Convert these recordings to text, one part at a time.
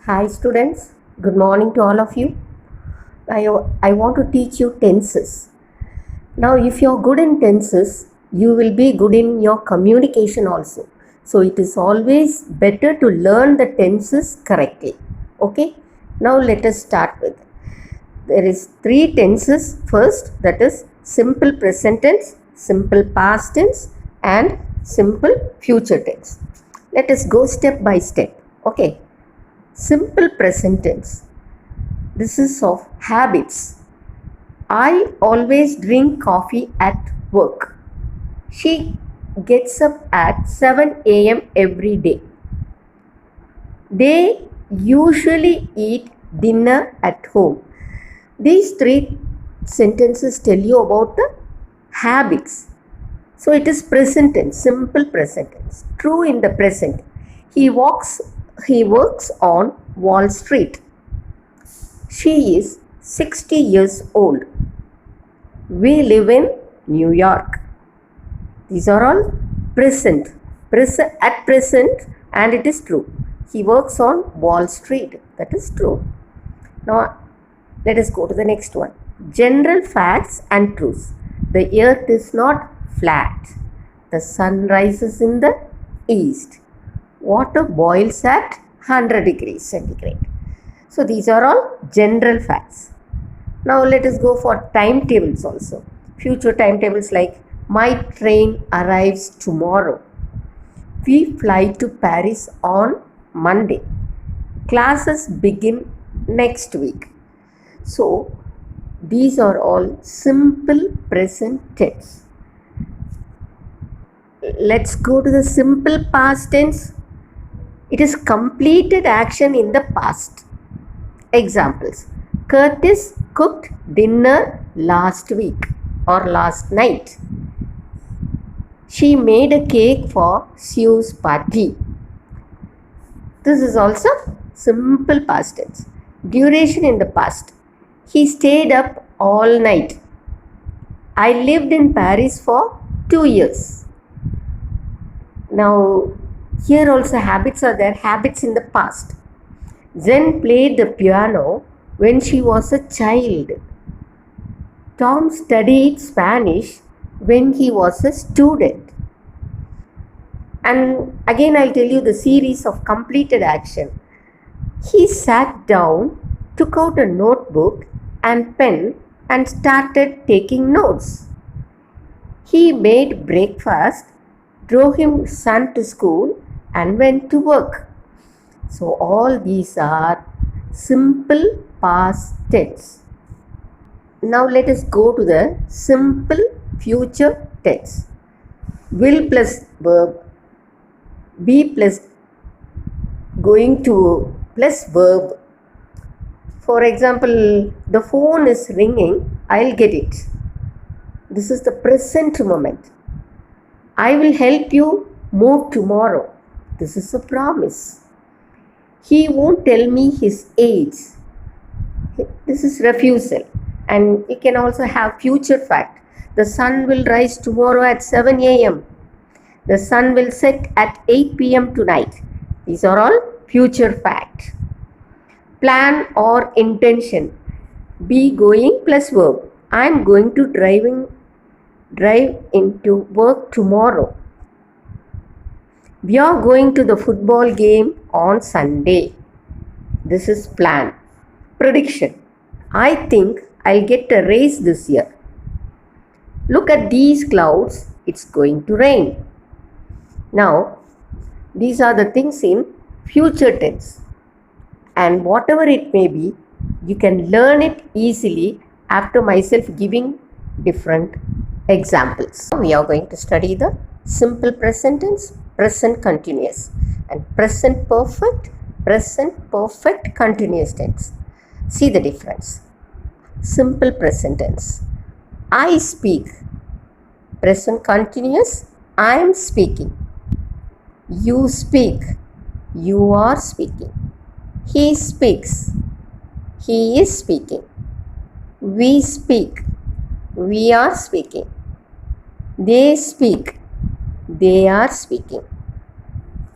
Hi students, good morning to all of you. I want to teach you tenses. Now if you are good in tenses, you will be good in your communication also. So it is always better to learn the tenses correctly. Okay, now let us start with. There is three tenses first, that is simple present tense, simple past tense and simple future tense. Let us go step by step. Okay, simple present tense. This is of habits. I always drink coffee at work. She gets up at 7 a.m. every day. They usually eat dinner at home. These three sentences tell you about the habits. So it is present tense, simple present tense. True in the present. He works on Wall Street. She is 60 years old. We live in New York. These are all present at present, and it is true. He works on Wall Street. That is true. Now, let us go to the next one. General facts and truths. The earth is not flat. The sun rises in the east. Water boils at 100 degrees centigrade. So these are all general facts. Now let us go for timetables also. Future timetables like my train arrives tomorrow. We fly to Paris on Monday. Classes begin next week. So these are all simple present tense. Let's go to the simple past tense. It is completed action in the past. Examples. Curtis cooked dinner last week or last night. She made a cake for Sue's party. This is also simple past tense. Duration in the past. He stayed up all night. I lived in Paris for 2 years. Now, here also habits are there, habits in the past. Zen played the piano when she was a child. Tom studied Spanish when he was a student. And again, I'll tell you the series of completed action. He sat down, took out a notebook and pen and started taking notes. He made breakfast, drove his son to school and went to work. So all these are simple past tense. Now let us go to the simple future tense. Will plus verb, be plus going to plus verb. For example, the phone is ringing, I'll get it. This is the present moment. I will help you move tomorrow. This is a promise. He won't tell me his age. This is refusal. And you can also have future fact. The sun will rise tomorrow at 7 a.m. The sun will set at 8 p.m. tonight. These are all future fact. Plan or intention. Be going plus verb. I am going to drive into work tomorrow. We are going to the football game on Sunday. This is plan. Prediction. I think I'll get a raise this year. Look at these clouds. It's going to rain. Now, these are the things in future tense. And whatever it may be, you can learn it easily after myself giving different examples. We are going to study the simple present tense, present continuous, and present perfect continuous tense. See the difference. Simple present tense. I speak. Present continuous. I am speaking. You speak. You are speaking. He speaks. He is speaking. We speak. We are speaking. They speak. They are speaking.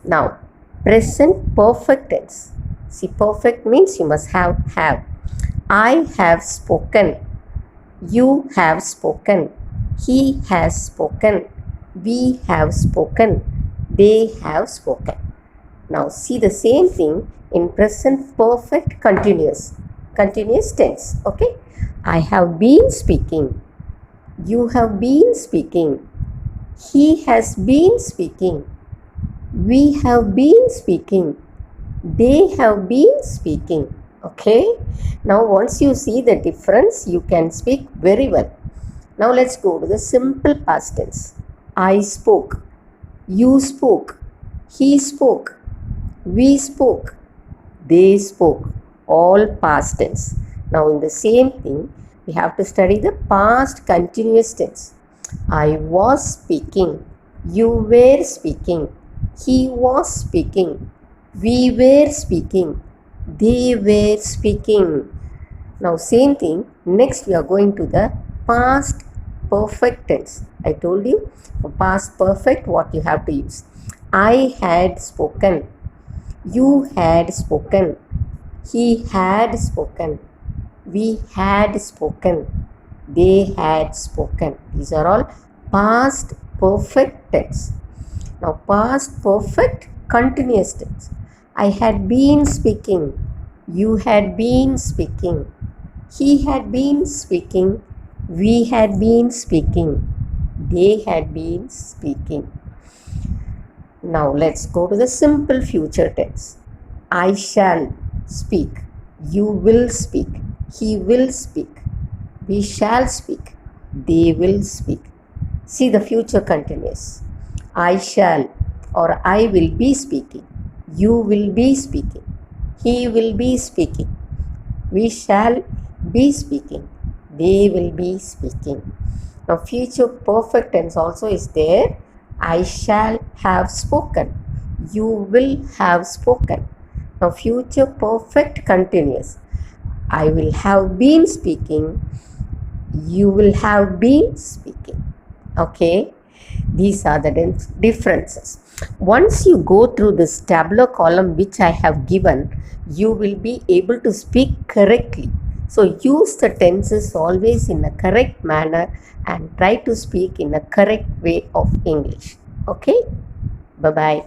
Now, present perfect tense. See, perfect means you must have. I have spoken. You have spoken. He has spoken. We have spoken. They have spoken. Now see the same thing in present perfect continuous tense. Okay, I have been speaking. You have been speaking. He has been speaking. We have been speaking. They have been speaking. Okay, now once you see the difference, you can speak very well. Now let's go to the simple past tense. I spoke. You spoke. He spoke. We spoke. They spoke. All past tense. Now in the same thing, we have to study the past continuous tense. I was speaking. You were speaking. He was speaking. We were speaking. They were speaking. Now same thing. Next we are going to the past perfect tense. I told you for past perfect what you have to use. I had spoken. You had spoken. He had spoken. We had spoken. They had spoken. These are all past perfect tense. Now past perfect continuous tense. I had been speaking. You had been speaking. He had been speaking. We had been speaking. They had been speaking. Now let's go to the simple future tense. I shall speak. You will speak. He will speak. We shall speak. They will speak. See the future continuous. I shall or I will be speaking. You will be speaking. He will be speaking. We shall be speaking. They will be speaking. Now future perfect tense also is there. I shall have spoken. You will have spoken. Now future perfect continuous. I will have been speaking. You will have been speaking. Okay. These are the differences. Once you go through this tabular column which I have given, you will be able to speak correctly. So use the tenses always in a correct manner and try to speak in a correct way of English. Okay? Bye-bye.